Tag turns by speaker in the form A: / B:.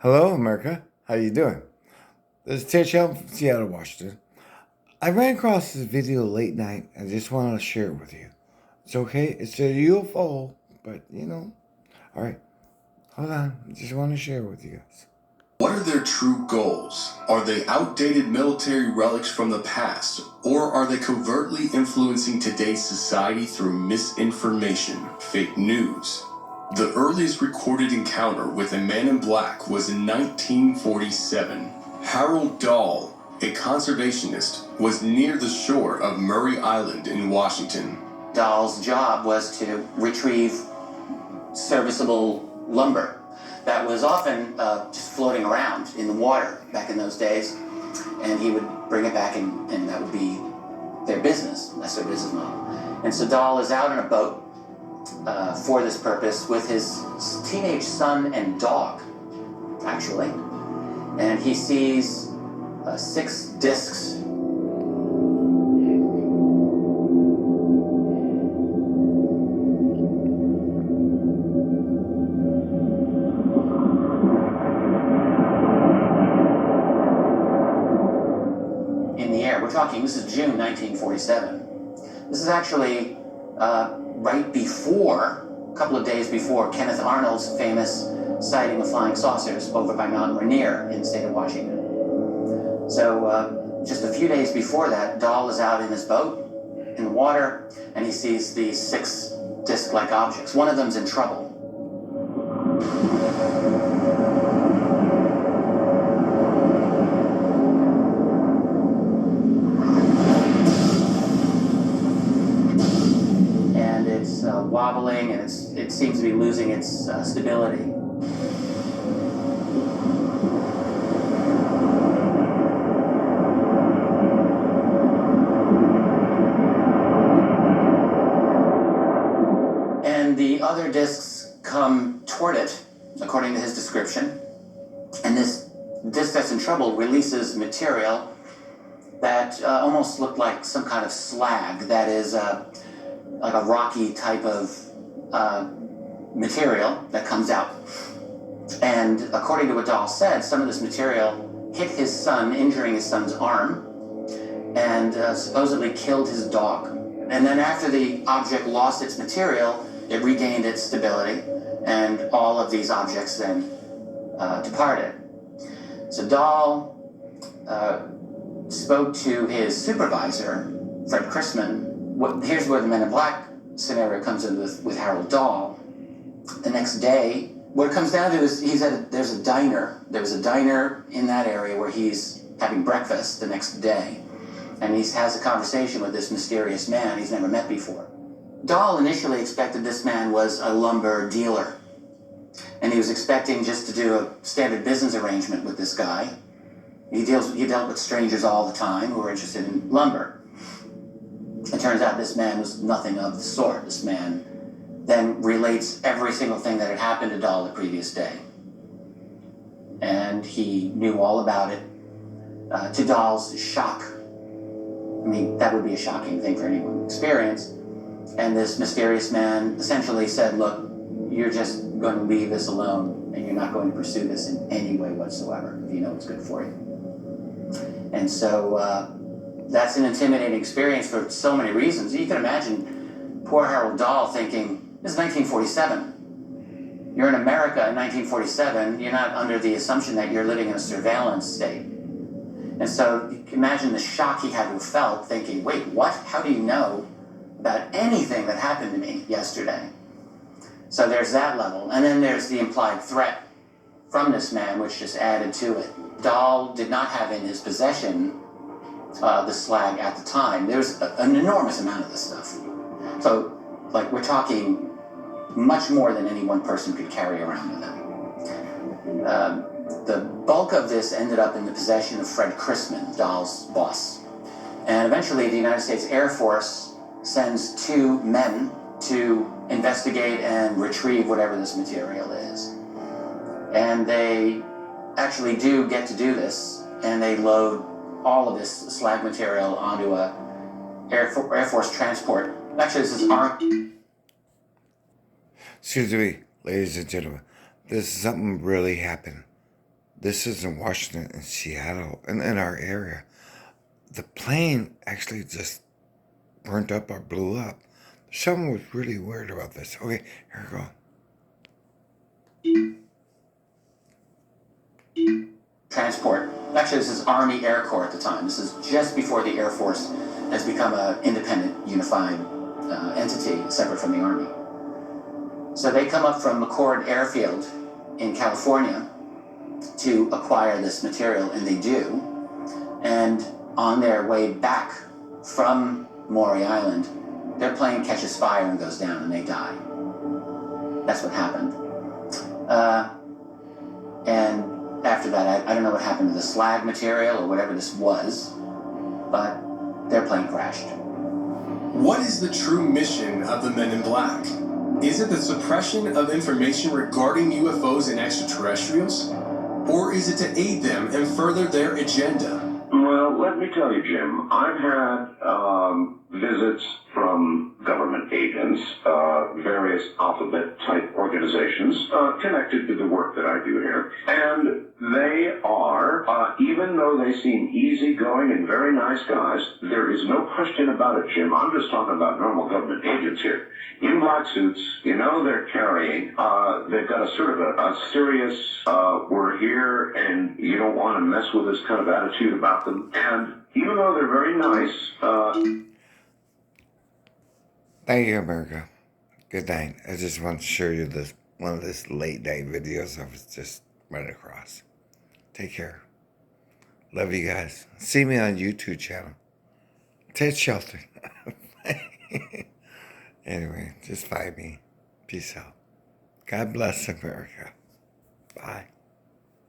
A: Hello, America. How you doing? This is Ted Shelton from Seattle, Washington. I ran across this video late night. I just wanted to share it with you. It's okay. It's a UFO, but All right, hold on. I just want to share it with you guys.
B: What are their true goals? Are they outdated military relics from the past, or are they covertly influencing today's society through misinformation, fake news? The earliest recorded encounter with a man in black was in 1947. Harold Dahl, a conservationist, was near the shore of Murray Island in Washington.
C: Dahl's job was to retrieve serviceable lumber that was often just floating around in the water back in those days, and he would bring it back, and that would be their business. That's their business model. And so Dahl is out in a boat for this purpose with his teenage son and dog, actually, and he sees 6 discs. This is June 1947. This is actually right before, a couple of days before, Kenneth Arnold's famous sighting of flying saucers over by Mount Rainier in the state of Washington. So just a few days before that, Dahl is out in his boat in the water, and he sees these 6 disc-like objects. One of them's in trouble. Wobbling, and it seems to be losing its stability. And the other discs come toward it, according to his description. And this disc that's in trouble releases material that almost looked like some kind of slag that is like a rocky type of material that comes out. And according to what Dahl said, some of this material hit his son, injuring his son's arm, and supposedly killed his dog. And then after the object lost its material, it regained its stability, and all of these objects then departed. So Dahl spoke to his supervisor, Fred Chrisman. Here's where the Men in Black scenario comes in with Harold Dahl. The next day, what it comes down to is there's a diner. There was a diner in that area where he's having breakfast the next day. And he has a conversation with this mysterious man he's never met before. Dahl initially expected this man was a lumber dealer. And he was expecting just to do a standard business arrangement with this guy. He dealt with strangers all the time who were interested in lumber. It turns out this man was nothing of the sort. This man then relates every single thing that had happened to Dahl the previous day. And he knew all about it, to Dahl's shock. I mean, that would be a shocking thing for anyone to experience. And this mysterious man essentially said, look, you're just going to leave this alone, and you're not going to pursue this in any way whatsoever, if you know what's good for you. And so that's an intimidating experience for so many reasons. You can imagine poor Harold Dahl thinking, this is 1947. You're in America in 1947. You're not under the assumption that you're living in a surveillance state. And so you can imagine the shock he had to have felt thinking, wait, what? How do you know about anything that happened to me yesterday? So there's that level. And then there's the implied threat from this man, which just added to it. Dahl did not have in his possession the slag at the time. There's an enormous amount of this stuff. So, like, we're talking much more than any one person could carry around with them. The bulk of this ended up in the possession of Fred Chrisman, Dahl's boss. And eventually the United States Air Force sends 2 men to investigate and retrieve whatever this material is. And they actually do get to do this, and they load all of this slag material onto a Air Force transport. Actually, this is
A: Excuse me, ladies and gentlemen. This is something really happened. This is in Washington and Seattle and in our area. The plane actually just burnt up or blew up. Someone was really worried about this. Okay, here we
C: go. Transport. Actually, this is Army Air Corps at the time. This is just before the Air Force has become an independent, unified entity separate from the Army. So they come up from McChord Airfield in California to acquire this material, and they do. And on their way back from Maury Island, their plane catches fire and goes down, and they die. That's what happened. And after that, I don't know what happened to the slag material or whatever this was, but their plane crashed.
B: What is the true mission of the Men in Black? Is it the suppression of information regarding UFOs and extraterrestrials? Or is it to aid them and further their agenda?
D: Well, let me tell you, Jim, I've had visits from government agents, various alphabet-type organizations connected to the work that I do here, and they are, even though they seem easygoing and very nice guys, there is no question about it, Jim. I'm just talking about normal government agents here. In black suits, you know they're carrying, they've got a sort of a serious, we're here and you don't want to mess with us kind of attitude about them. And even though they're very nice,
A: Thank you, America. Good night. I just want to show you this one of this late night videos I was just running across. Take care. Love you guys. See me on YouTube channel. Ted Shelton. Anyway, just find me. Peace out. God bless America. Bye.